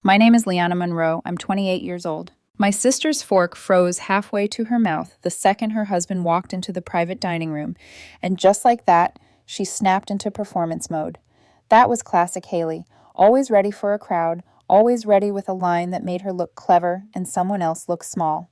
My name is Leanna Monroe. I'm 28 years old. My sister's fork froze halfway to her mouth the second her husband walked into the private dining room, and just like that, she snapped into performance mode. That was classic Haley, always ready for a crowd, always ready with a line that made her look clever and someone else look small.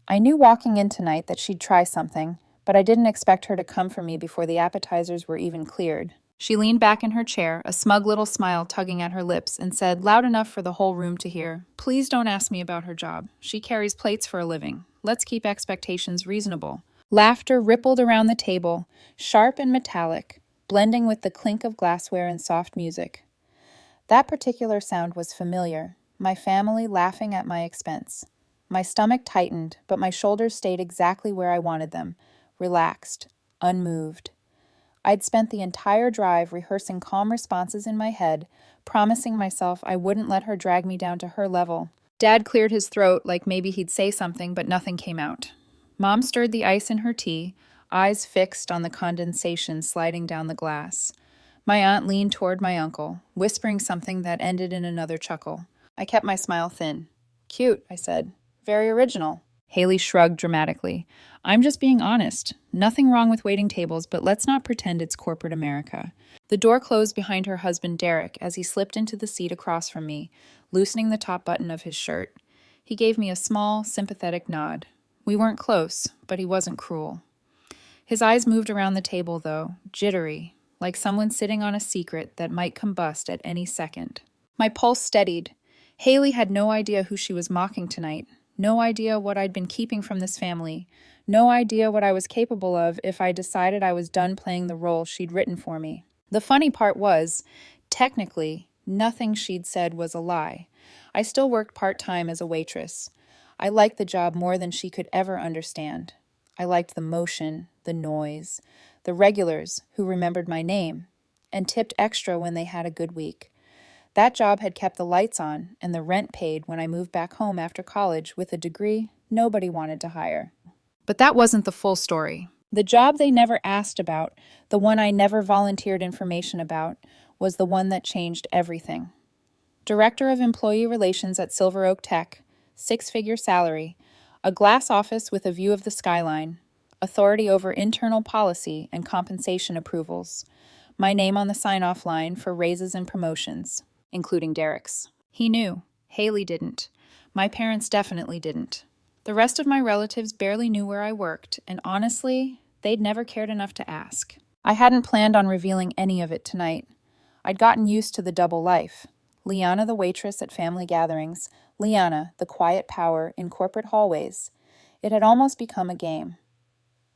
I knew walking in tonight that she'd try something, but I didn't expect her to come for me before the appetizers were even cleared. She leaned back in her chair, a smug little smile tugging at her lips, and said, loud enough for the whole room to hear, "Please don't ask me about her job. She carries plates for a living. Let's keep expectations reasonable." Laughter rippled around the table, sharp and metallic, blending with the clink of glassware and soft music. That particular sound was familiar, my family laughing at my expense. My stomach tightened, but my shoulders stayed exactly where I wanted them, relaxed, unmoved. I'd spent the entire drive rehearsing calm responses in my head, promising myself I wouldn't let her drag me down to her level. Dad cleared his throat like maybe he'd say something, but nothing came out. Mom stirred the ice in her tea, eyes fixed on the condensation sliding down the glass. My aunt leaned toward my uncle, whispering something that ended in another chuckle. I kept my smile thin. "Cute," I said. "Very original." Haley shrugged dramatically. "I'm just being honest. Nothing wrong with waiting tables, but let's not pretend it's corporate America." The door closed behind her husband Derek as he slipped into the seat across from me, loosening the top button of his shirt. He gave me a small, sympathetic nod. We weren't close, but he wasn't cruel. His eyes moved around the table, though, jittery, like someone sitting on a secret that might combust at any second. My pulse steadied. Haley had no idea who she was mocking tonight. No idea what I'd been keeping from this family. No idea what I was capable of if I decided I was done playing the role she'd written for me. The funny part was, technically, nothing she'd said was a lie. I still worked part-time as a waitress. I liked the job more than she could ever understand. I liked the motion, the noise, the regulars who remembered my name, and tipped extra when they had a good week. That job had kept the lights on and the rent paid when I moved back home after college with a degree nobody wanted to hire. But that wasn't the full story. The job they never asked about, the one I never volunteered information about, was the one that changed everything. Director of Employee Relations at Silver Oak Tech, six-figure salary, a glass office with a view of the skyline, authority over internal policy and compensation approvals, my name on the sign-off line for raises and promotions, including Derek's. He knew. Haley didn't. My parents definitely didn't. The rest of my relatives barely knew where I worked, and honestly, they'd never cared enough to ask. I hadn't planned on revealing any of it tonight. I'd gotten used to the double life. Liana the waitress at family gatherings, Liana the quiet power in corporate hallways. It had almost become a game.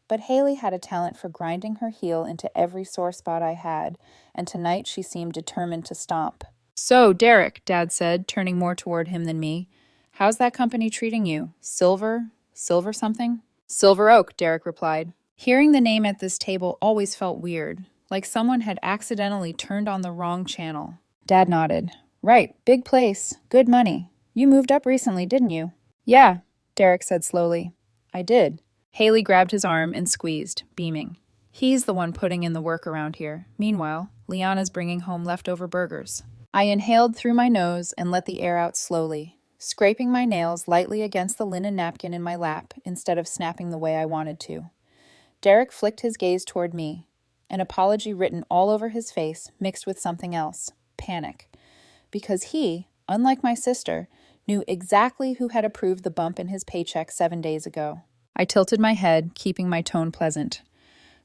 But Haley had a talent for grinding her heel into every sore spot I had, and tonight she seemed determined to stomp. "So, Derek," Dad said, turning more toward him than me, "how's that company treating you? Silver something?" "Silver Oak," Derek replied. Hearing the name at this table always felt weird, like someone had accidentally turned on the wrong channel. Dad nodded. "Right, big place, good money. You moved up recently, didn't you?" "Yeah," Derek said slowly. "I did." Haley grabbed his arm and squeezed, beaming. "He's the one putting in the work around here. Meanwhile, Liana's bringing home leftover burgers." I inhaled through my nose and let the air out slowly, scraping my nails lightly against the linen napkin in my lap instead of snapping the way I wanted to. Derek flicked his gaze toward me, an apology written all over his face mixed with something else, panic. Because he, unlike my sister, knew exactly who had approved the bump in his paycheck 7 days ago. I tilted my head, keeping my tone pleasant.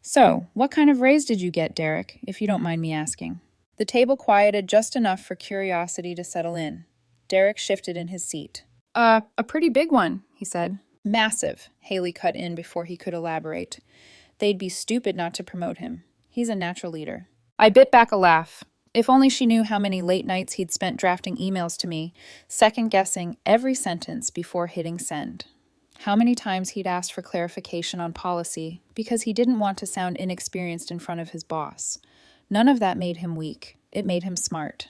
"So, what kind of raise did you get, Derek, if you don't mind me asking?" The table quieted just enough for curiosity to settle in. Derek shifted in his seat. A pretty big one," he said. "Massive," Haley cut in before he could elaborate. "They'd be stupid not to promote him. He's a natural leader." I bit back a laugh. If only she knew how many late nights he'd spent drafting emails to me, second-guessing every sentence before hitting send. How many times he'd asked for clarification on policy because he didn't want to sound inexperienced in front of his boss. None of that made him weak. It made him smart.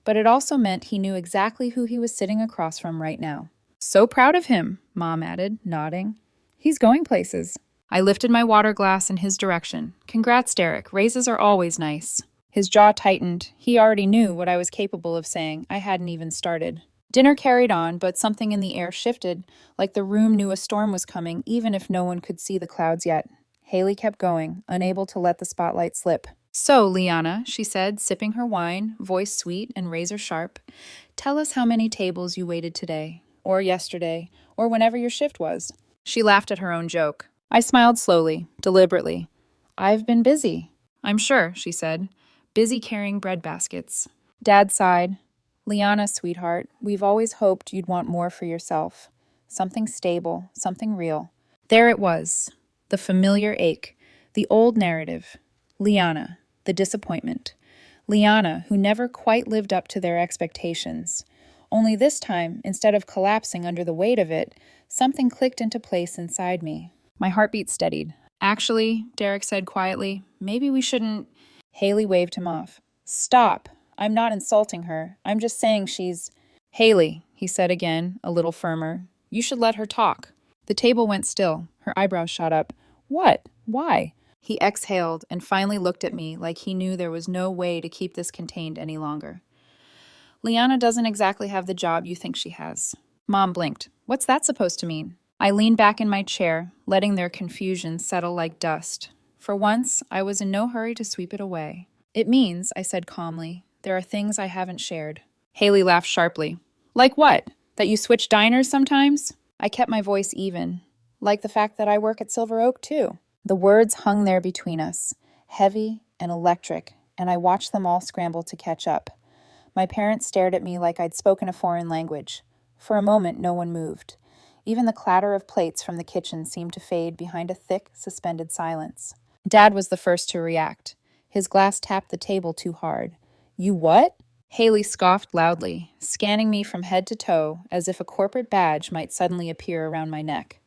But it also meant he knew exactly who he was sitting across from right now. "So proud of him," Mom added, nodding. "He's going places." I lifted my water glass in his direction. "Congrats, Derek. Raises are always nice." His jaw tightened. He already knew what I was capable of saying. I hadn't even started. Dinner carried on, but something in the air shifted, like the room knew a storm was coming, even if no one could see the clouds yet. Haley kept going, unable to let the spotlight slip. "So, Liana," she said, sipping her wine, voice sweet and razor sharp, "tell us how many tables you waited today, or yesterday, or whenever your shift was." She laughed at her own joke. I smiled slowly, deliberately. "I've been busy." "I'm sure," she said. "Busy carrying bread baskets." Dad sighed. "Liana, sweetheart, we've always hoped you'd want more for yourself. Something stable, something real." There it was, the familiar ache, the old narrative. Liana, the disappointment. Liana, who never quite lived up to their expectations. Only this time, instead of collapsing under the weight of it, something clicked into place inside me. My heartbeat steadied. "Actually," Derek said quietly, "maybe we shouldn't—" Haley waved him off. "Stop. I'm not insulting her. I'm just saying she's—" "Haley," he said again, a little firmer, "you should let her talk." The table went still. Her eyebrows shot up. "What? Why?" He exhaled and finally looked at me like he knew there was no way to keep this contained any longer. "Liana doesn't exactly have the job you think she has." Mom blinked. "What's that supposed to mean?" I leaned back in my chair, letting their confusion settle like dust. For once, I was in no hurry to sweep it away. "It means," I said calmly, "there are things I haven't shared." Haley laughed sharply. "Like what? That you switch diners sometimes?" I kept my voice even. "Like the fact that I work at Silver Oak, too." The words hung there between us, heavy and electric, and I watched them all scramble to catch up. My parents stared at me like I'd spoken a foreign language. For a moment, no one moved. Even the clatter of plates from the kitchen seemed to fade behind a thick, suspended silence. Dad was the first to react. His glass tapped the table too hard. "You what?" Haley scoffed loudly, scanning me from head to toe as if a corporate badge might suddenly appear around my neck.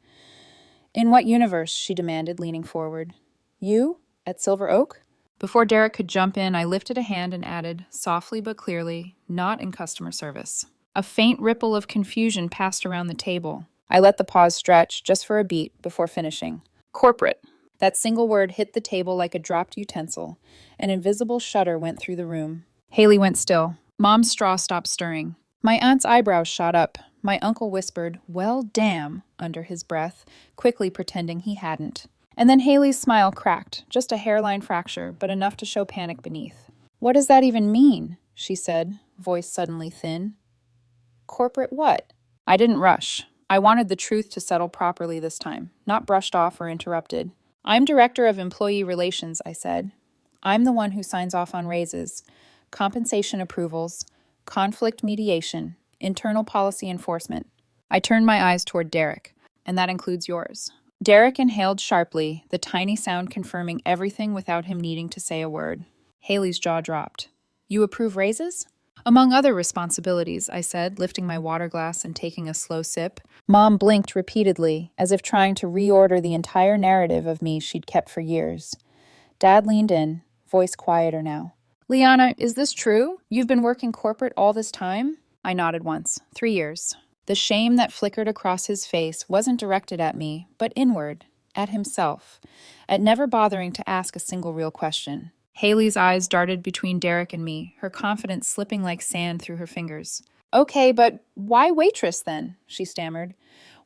"In what universe?" she demanded, leaning forward. "You? At Silver Oak?" Before Derek could jump in, I lifted a hand and added, softly but clearly, "Not in customer service." A faint ripple of confusion passed around the table. I let the pause stretch, just for a beat, before finishing. "Corporate." That single word hit the table like a dropped utensil. An invisible shudder went through the room. Haley went still. Mom's straw stopped stirring. My aunt's eyebrows shot up. My uncle whispered, "Well, damn," under his breath, quickly pretending he hadn't. And then Haley's smile cracked, just a hairline fracture, but enough to show panic beneath. "What does that even mean?" she said, voice suddenly thin. "Corporate what?" I didn't rush. I wanted the truth to settle properly this time, not brushed off or interrupted. "I'm Director of Employee Relations," I said. "I'm the one who signs off on raises, compensation approvals, conflict mediation, internal policy enforcement." I turned my eyes toward Derek. "And that includes yours." Derek inhaled sharply, the tiny sound confirming everything without him needing to say a word. Haley's jaw dropped. "You approve raises?" "Among other responsibilities," I said, lifting my water glass and taking a slow sip. Mom blinked repeatedly, as if trying to reorder the entire narrative of me she'd kept for years. Dad leaned in, voice quieter now. "Liana, is this true? You've been working corporate all this time?" I nodded once. 3 years. The shame that flickered across his face wasn't directed at me, but inward, at himself, at never bothering to ask a single real question. Haley's eyes darted between Derek and me, her confidence slipping like sand through her fingers. "Okay, but why Waitress then?" she stammered.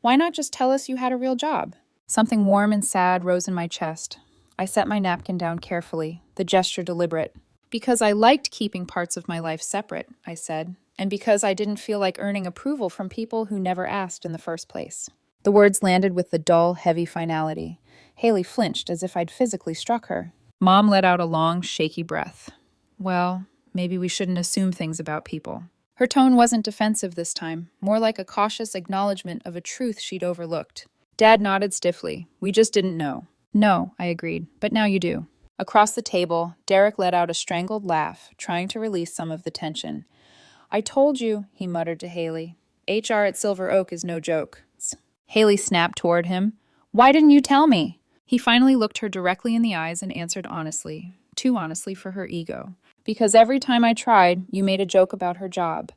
"Why not just tell us you had a real job?" Something warm and sad rose in my chest. I set my napkin down carefully, the gesture deliberate. "Because I liked keeping parts of my life separate," I said, "and because I didn't feel like earning approval from people who never asked in the first place." The words landed with the dull, heavy finality. Haley flinched as if I'd physically struck her. Mom let out a long, shaky breath. "Well, maybe we shouldn't assume things about people." Her tone wasn't defensive this time, more like a cautious acknowledgement of a truth she'd overlooked. Dad nodded stiffly. "We just didn't know." "No," I agreed, "but now you do." Across the table, Derek let out a strangled laugh, trying to release some of the tension. "I told you," he muttered to Haley. "HR at Silver Oak is no joke." Haley snapped toward him. "Why didn't you tell me?" He finally looked her directly in the eyes and answered honestly, too honestly for her ego. "Because every time I tried, you made a joke about her job.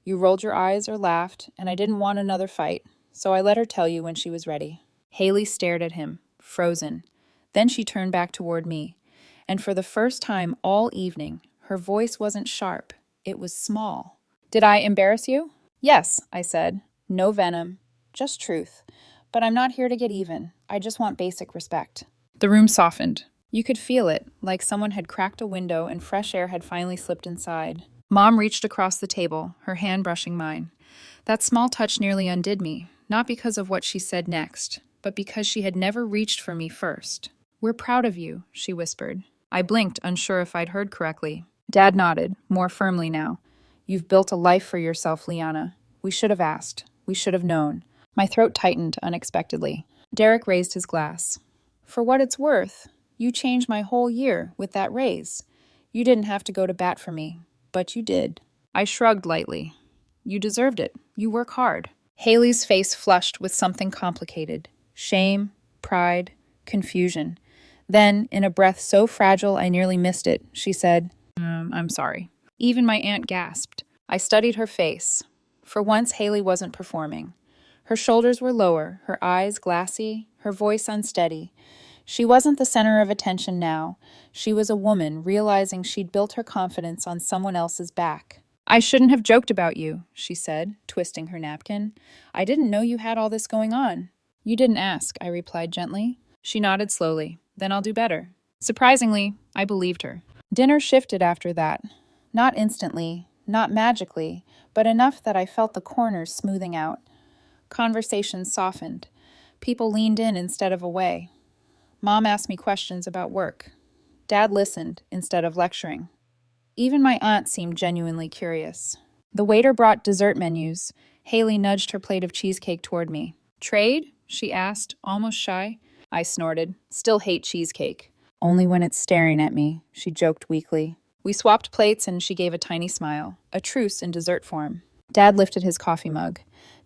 You rolled your eyes or laughed, and I didn't want another fight, so I let her tell you when she was ready." Haley stared at him, frozen. Then she turned back toward me, and for the first time all evening, Her voice wasn't sharp. It was small. Did I embarrass you? Yes, I said. No venom, just truth. But I'm not here to get even. I just want basic respect. The room softened. You could feel it, like someone had cracked a window and fresh air had finally slipped inside. Mom reached across the table, her hand brushing mine. That small touch nearly undid me, not because of what she said next, but because she had never reached for me first. We're proud of you, she whispered. I blinked, unsure if I'd heard correctly. Dad nodded, more firmly now. You've built a life for yourself, Liana. We should have asked. We should have known. My throat tightened unexpectedly. Derek raised his glass. For what it's worth, you changed my whole year with that raise. You didn't have to go to bat for me, but you did. I shrugged lightly. You deserved it. You work hard. Haley's face flushed with something complicated. Shame, pride, confusion. Then, in a breath so fragile I nearly missed it, she said, I'm sorry. Even my aunt gasped. I studied her face. For once, Haley wasn't performing. Her shoulders were lower, her eyes glassy, her voice unsteady. She wasn't the center of attention now. She was a woman realizing she'd built her confidence on someone else's back. I shouldn't have joked about you, she said, twisting her napkin. I didn't know you had all this going on. You didn't ask, I replied gently. She nodded slowly. Then I'll do better. Surprisingly, I believed her. Dinner shifted after that. Not instantly, not magically, but enough that I felt the corners smoothing out. Conversations softened. People leaned in instead of away. Mom asked me questions about work. Dad listened instead of lecturing. Even my aunt seemed genuinely curious. The waiter brought dessert menus. Haley nudged her plate of cheesecake toward me. Trade? She asked, almost shy. I snorted. Still hate cheesecake. Only when it's staring at me, she joked weakly. We swapped plates and she gave a tiny smile, a truce in dessert form. Dad lifted his coffee mug.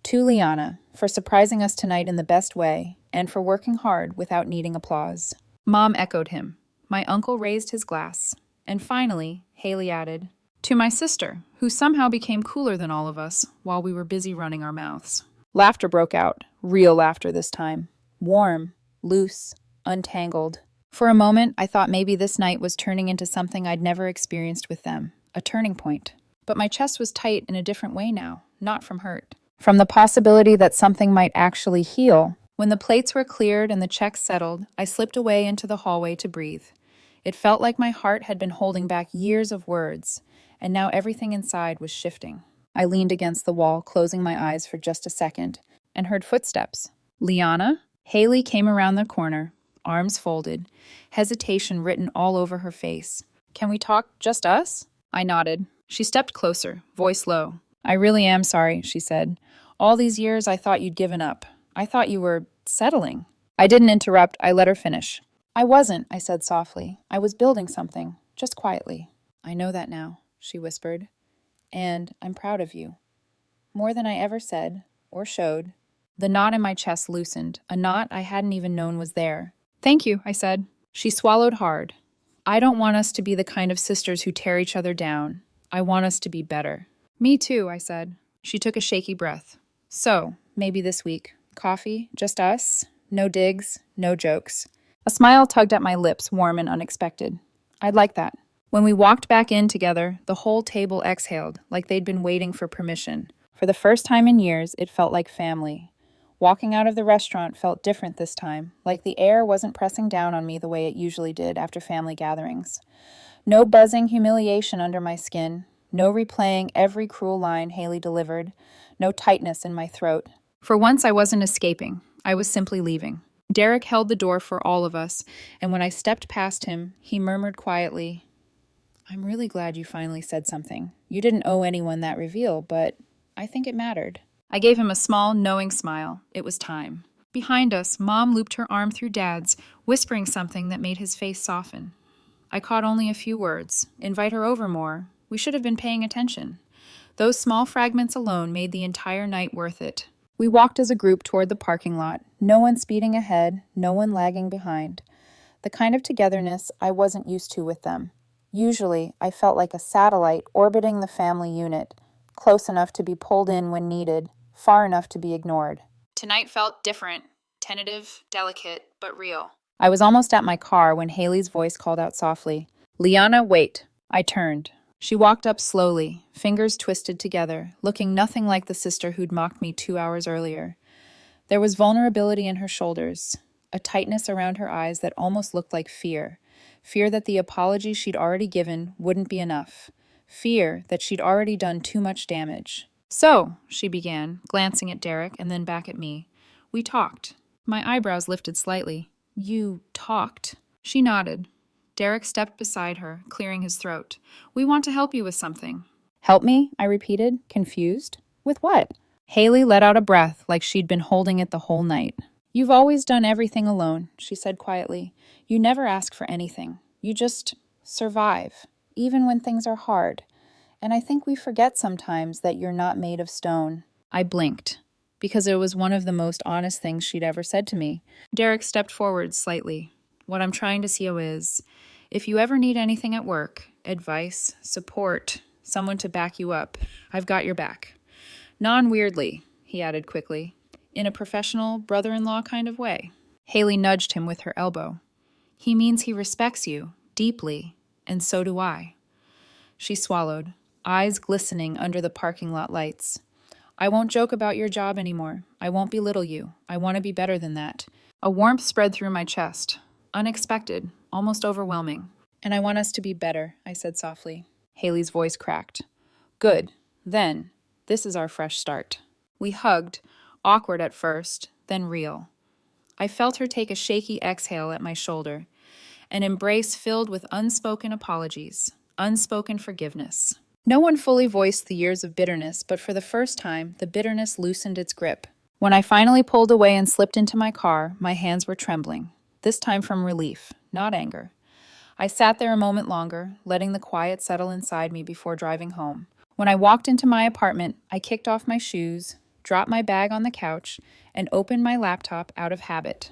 To Liana, for surprising us tonight in the best way, and for working hard without needing applause. Mom echoed him. My uncle raised his glass. And finally, Haley added, to my sister, who somehow became cooler than all of us while we were busy running our mouths. Laughter broke out, real laughter this time. Warm, loose, untangled. For a moment, I thought maybe this night was turning into something I'd never experienced with them, a turning point. But my chest was tight in a different way now, not from hurt. From the possibility that something might actually heal. When the plates were cleared and the checks settled, I slipped away into the hallway to breathe. It felt like my heart had been holding back years of words, and now everything inside was shifting. I leaned against the wall, closing my eyes for just a second, and heard footsteps. Liana? Haley came around the corner, arms folded, hesitation written all over her face. Can we talk, just us? I nodded. She stepped closer, voice low. I really am sorry, she said. All these years I thought you'd given up. I thought you were settling. I didn't interrupt. I let her finish. I wasn't, I said softly. I was building something, just quietly. I know that now, she whispered. And I'm proud of you. More than I ever said or showed. The knot in my chest loosened, a knot I hadn't even known was there. Thank you, I said. She swallowed hard. I don't want us to be the kind of sisters who tear each other down. I want us to be better. Me too, I said. She took a shaky breath. So, maybe this week. Coffee, just us, no digs, no jokes. A smile tugged at my lips, warm and unexpected. I'd like that. When we walked back in together, the whole table exhaled, like they'd been waiting for permission. For the first time in years, it felt like family. Walking out of the restaurant felt different this time, like the air wasn't pressing down on me the way it usually did after family gatherings. No buzzing humiliation under my skin, no replaying every cruel line Haley delivered, no tightness in my throat. For once I wasn't escaping, I was simply leaving. Derek held the door for all of us, and when I stepped past him, he murmured quietly, I'm really glad you finally said something. You didn't owe anyone that reveal, but I think it mattered. I gave him a small, knowing smile. It was time. Behind us, Mom looped her arm through Dad's, whispering something that made his face soften. I caught only a few words. Invite her over more. We should have been paying attention. Those small fragments alone made the entire night worth it. We walked as a group toward the parking lot, no one speeding ahead, no one lagging behind. The kind of togetherness I wasn't used to with them. Usually, I felt like a satellite orbiting the family unit, close enough to be pulled in when needed, far enough to be ignored. Tonight felt different, tentative, delicate, but real. I was almost at my car when Haley's voice called out softly, Liana, wait. I turned. She walked up slowly, fingers twisted together, looking nothing like the sister who'd mocked me 2 hours earlier. There was vulnerability in her shoulders, a tightness around her eyes that almost looked like fear. Fear that the apology she'd already given wouldn't be enough. Fear that she'd already done too much damage. "So," she began, glancing at Derek and then back at me. "We talked." My eyebrows lifted slightly. "You talked?" She nodded. Derek stepped beside her, clearing his throat. "We want to help you with something." "Help me?" I repeated, confused. "With what?" Haley let out a breath like she'd been holding it the whole night. "You've always done everything alone," she said quietly. "You never ask for anything. You just survive, even when things are hard. And I think we forget sometimes that you're not made of stone." I blinked, because it was one of the most honest things she'd ever said to me. Derek stepped forward slightly. "What I'm trying to say is, if you ever need anything at work, advice, support, someone to back you up, I've got your back." "Non-weirdly," he added quickly, "in a professional, brother-in-law kind of way." Haley nudged him with her elbow. "He means he respects you, deeply, and so do I." She swallowed, eyes glistening under the parking lot lights. "I won't joke about your job anymore. I won't belittle you. I want to be better than that." A warmth spread through my chest. Unexpected, almost overwhelming. "And I want us to be better," I said softly. Haley's voice cracked. "Good. Then, this is our fresh start." We hugged, awkward at first, then real. I felt her take a shaky exhale at my shoulder, an embrace filled with unspoken apologies, unspoken forgiveness. No one fully voiced the years of bitterness, but for the first time, the bitterness loosened its grip. When I finally pulled away and slipped into my car, my hands were trembling, this time from relief, not anger. I sat there a moment longer, letting the quiet settle inside me before driving home. When I walked into my apartment, I kicked off my shoes, dropped my bag on the couch, and opened my laptop out of habit.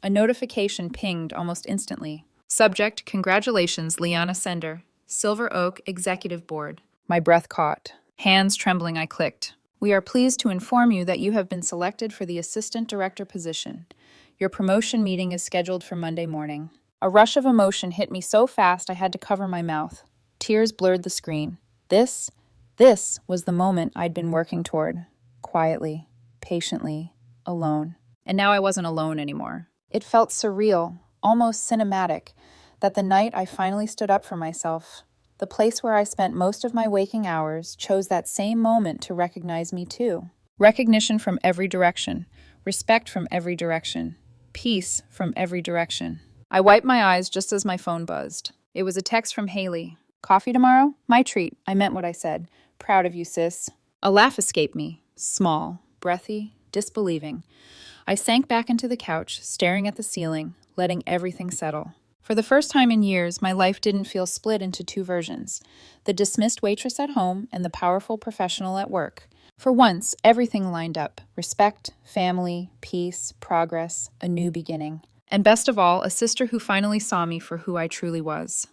A notification pinged almost instantly. Subject: Congratulations, Liana Sender. Silver Oak Executive Board. My breath caught. Hands trembling, I clicked. "We are pleased to inform you that you have been selected for the assistant director position. Your promotion meeting is scheduled for Monday morning." A rush of emotion hit me so fast I had to cover my mouth. Tears blurred the screen. This was the moment I'd been working toward. Quietly, patiently, alone. And now I wasn't alone anymore. It felt surreal, almost cinematic, that the night I finally stood up for myself, the place where I spent most of my waking hours, chose that same moment to recognize me too. Recognition from every direction, respect from every direction, peace from every direction. I wiped my eyes just as my phone buzzed. It was a text from Haley. "Coffee tomorrow?" "My treat." I meant what I said. "Proud of you, sis." A laugh escaped me, small, breathy, disbelieving. I sank back into the couch, staring at the ceiling, letting everything settle. For the first time in years, my life didn't feel split into two versions, the dismissed waitress at home and the powerful professional at work. For once, everything lined up: respect, family, peace, progress, a new beginning. And best of all, a sister who finally saw me for who I truly was.